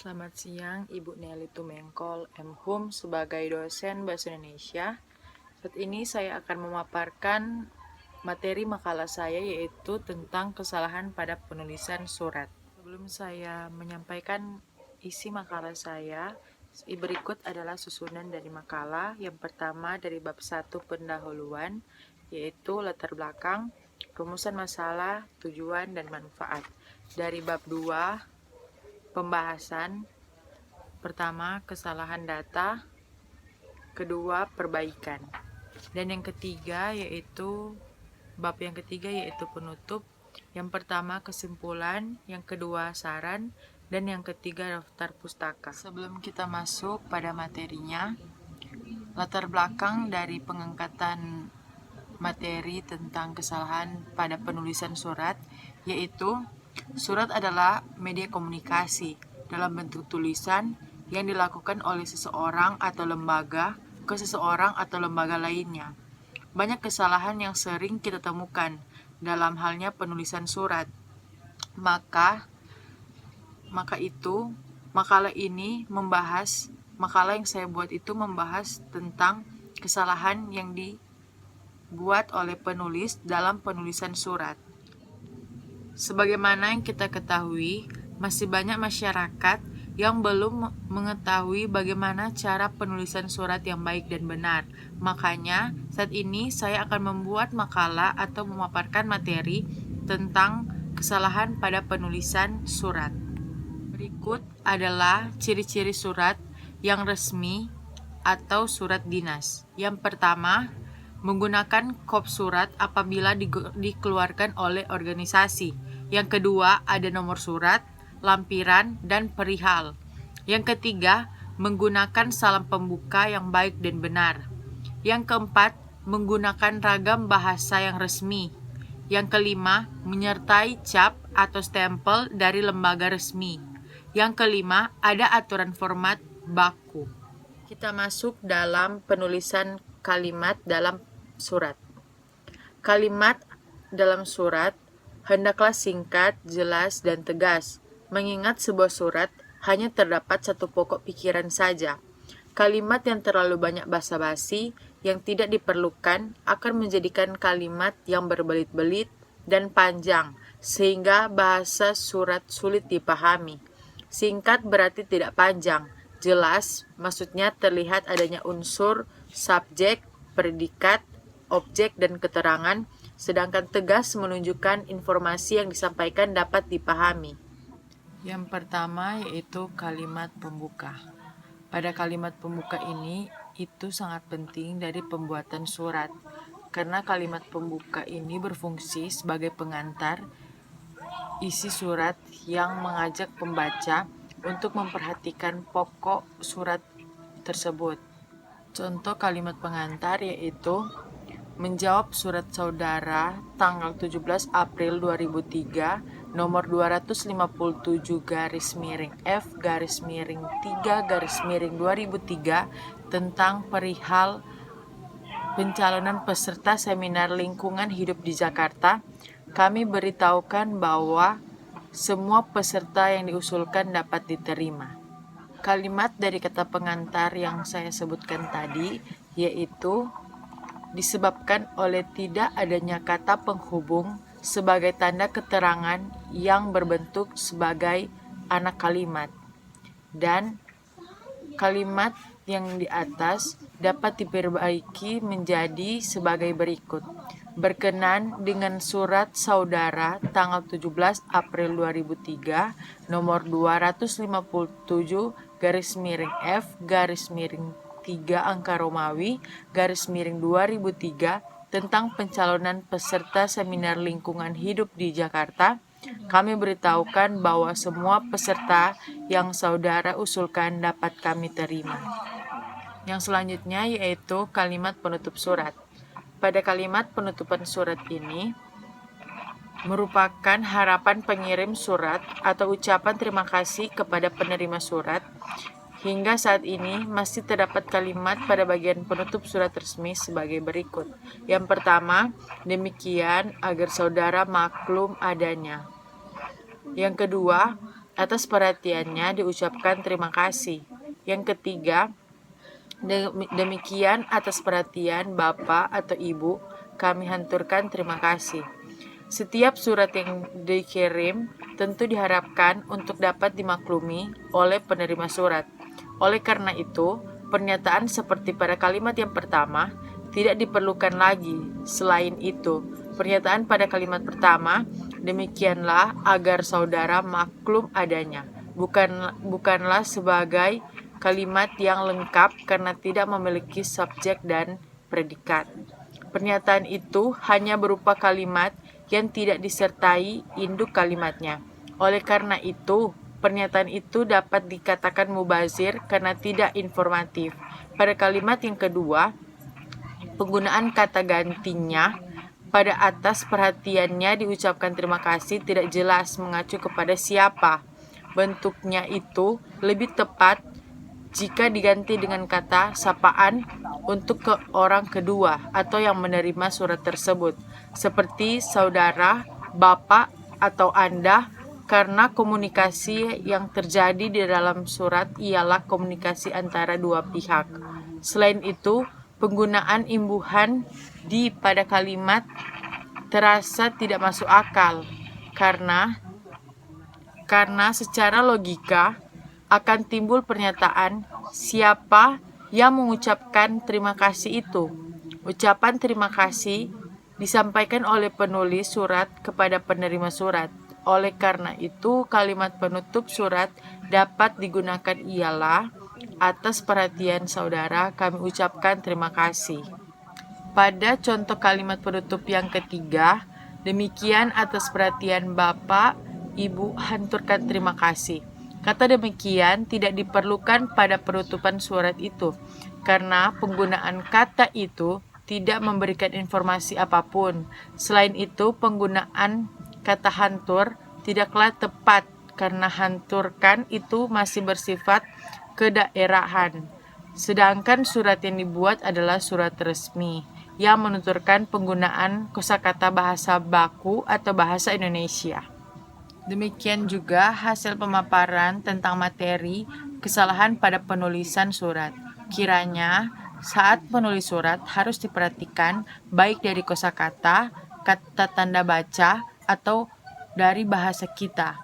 Selamat siang, Ibu Nelly Tumengkol, M.Hum, sebagai dosen Bahasa Indonesia. Saat ini saya akan memaparkan materi makalah saya, yaitu tentang kesalahan pada penulisan surat. Sebelum saya menyampaikan isi makalah saya, berikut adalah susunan dari makalah. Yang pertama dari bab 1 pendahuluan, yaitu latar belakang, rumusan masalah, tujuan, dan manfaat. Dari bab 2, pembahasan. Pertama, kesalahan data. Kedua, perbaikan. Dan yang ketiga yaitu bab yang ketiga yaitu penutup. Yang pertama, kesimpulan. Yang kedua, saran. Dan yang ketiga, daftar pustaka. Sebelum kita masuk pada materinya, latar belakang dari pengangkatan materi tentang kesalahan pada penulisan surat, yaitu surat adalah media komunikasi dalam bentuk tulisan yang dilakukan oleh seseorang atau lembaga ke seseorang atau lembaga lainnya. Banyak kesalahan yang sering kita temukan dalam halnya penulisan surat. Maka makalah yang saya buat itu membahas tentang kesalahan yang dibuat oleh penulis dalam penulisan surat. Sebagaimana yang kita ketahui, masih banyak masyarakat yang belum mengetahui bagaimana cara penulisan surat yang baik dan benar. Makanya, saat ini saya akan membuat makalah atau memaparkan materi tentang kesalahan pada penulisan surat. Berikut adalah ciri-ciri surat yang resmi atau surat dinas. Yang pertama, menggunakan kop surat apabila dikeluarkan oleh organisasi. Yang kedua, ada nomor surat, lampiran, dan perihal. Yang ketiga, menggunakan salam pembuka yang baik dan benar. Yang keempat, menggunakan ragam bahasa yang resmi. Yang kelima, menyertai cap atau stempel dari lembaga resmi. Yang kelima, ada aturan format baku. Kita masuk dalam penulisan kalimat dalam surat. Kalimat dalam surat hendaklah singkat, jelas, dan tegas, mengingat sebuah surat hanya terdapat satu pokok pikiran saja. Kalimat yang terlalu banyak basa-basi yang tidak diperlukan akan menjadikan kalimat yang berbelit-belit dan panjang, sehingga bahasa surat sulit dipahami. Singkat berarti tidak panjang. Jelas, maksudnya terlihat adanya unsur, subjek, predikat, objek, dan keterangan, sedangkan tegas menunjukkan informasi yang disampaikan dapat dipahami. Yang pertama yaitu kalimat pembuka. Pada kalimat pembuka ini, itu sangat penting dari pembuatan surat, karena kalimat pembuka ini berfungsi sebagai pengantar isi surat yang mengajak pembaca untuk memperhatikan pokok surat tersebut. Contoh kalimat pengantar yaitu menjawab surat saudara tanggal 17 April 2003 nomor 257-F-3-2003 tentang perihal pencalonan peserta seminar lingkungan hidup di Jakarta. Kami beritahukan bahwa semua peserta yang diusulkan dapat diterima. Kalimat dari kata pengantar yang saya sebutkan tadi yaitu disebabkan oleh tidak adanya kata penghubung sebagai tanda keterangan yang berbentuk sebagai anak kalimat. Dan kalimat yang di atas dapat diperbaiki menjadi sebagai berikut. Berkenan dengan surat saudara tanggal 17 April 2003 nomor 257-F-3 angka Romawi _2003 tentang pencalonan peserta seminar lingkungan hidup di Jakarta. Kami beritahukan bahwa semua peserta yang saudara usulkan dapat kami terima. Yang selanjutnya yaitu kalimat penutup surat. Pada kalimat penutupan surat ini merupakan harapan pengirim surat atau ucapan terima kasih kepada penerima surat. Hingga saat ini masih terdapat kalimat pada bagian penutup surat resmi sebagai berikut. Yang pertama, demikian agar saudara maklum adanya. Yang kedua, Atas perhatiannya diucapkan terima kasih. Yang ketiga, demikian atas perhatian Bapak atau Ibu, kami haturkan terima kasih. Setiap surat yang dikirim tentu diharapkan untuk dapat dimaklumi oleh penerima surat. Oleh karena itu, pernyataan seperti pada kalimat yang pertama tidak diperlukan lagi. Selain itu, pernyataan pada kalimat pertama, demikianlah agar saudara maklum adanya, bukanlah sebagai kalimat yang lengkap karena tidak memiliki subjek dan predikat. Pernyataan itu hanya berupa kalimat yang tidak disertai induk kalimatnya. Oleh karena itu, pernyataan itu dapat dikatakan mubazir karena tidak informatif. Pada kalimat yang kedua, penggunaan kata gantinya pada atas perhatiannya diucapkan terima kasih tidak jelas mengacu kepada siapa. Bentuknya itu lebih tepat jika diganti dengan kata sapaan untuk ke orang kedua atau yang menerima surat tersebut, seperti saudara, bapak, atau Anda, karena komunikasi yang terjadi di dalam surat ialah komunikasi antara dua pihak. Selain itu, penggunaan imbuhan di pada kalimat terasa tidak masuk akal karena secara logika akan timbul pernyataan siapa yang mengucapkan terima kasih itu. Ucapan terima kasih disampaikan oleh penulis surat kepada penerima surat. Oleh karena itu, kalimat penutup surat dapat digunakan ialah atas perhatian saudara kami ucapkan terima kasih. Pada contoh kalimat penutup yang ketiga, demikian atas perhatian Bapak, Ibu haturkan terima kasih. Kata demikian tidak diperlukan pada penutupan surat itu, karena penggunaan kata itu tidak memberikan informasi apapun. Selain itu, penggunaan kata hantur tidaklah tepat, karena hanturkan itu masih bersifat kedaerahan. Sedangkan surat yang dibuat adalah surat resmi, yang menuturkan penggunaan kosakata bahasa baku atau bahasa Indonesia. Demikian juga hasil pemaparan tentang materi kesalahan pada penulisan surat. Kiranya saat penulis surat harus diperhatikan baik dari kosakata, kata tanda baca, atau dari bahasa kita,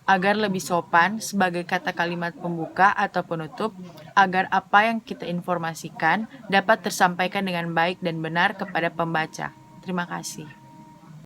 agar lebih sopan sebagai kata kalimat pembuka atau penutup, agar apa yang kita informasikan dapat tersampaikan dengan baik dan benar kepada pembaca. Terima kasih.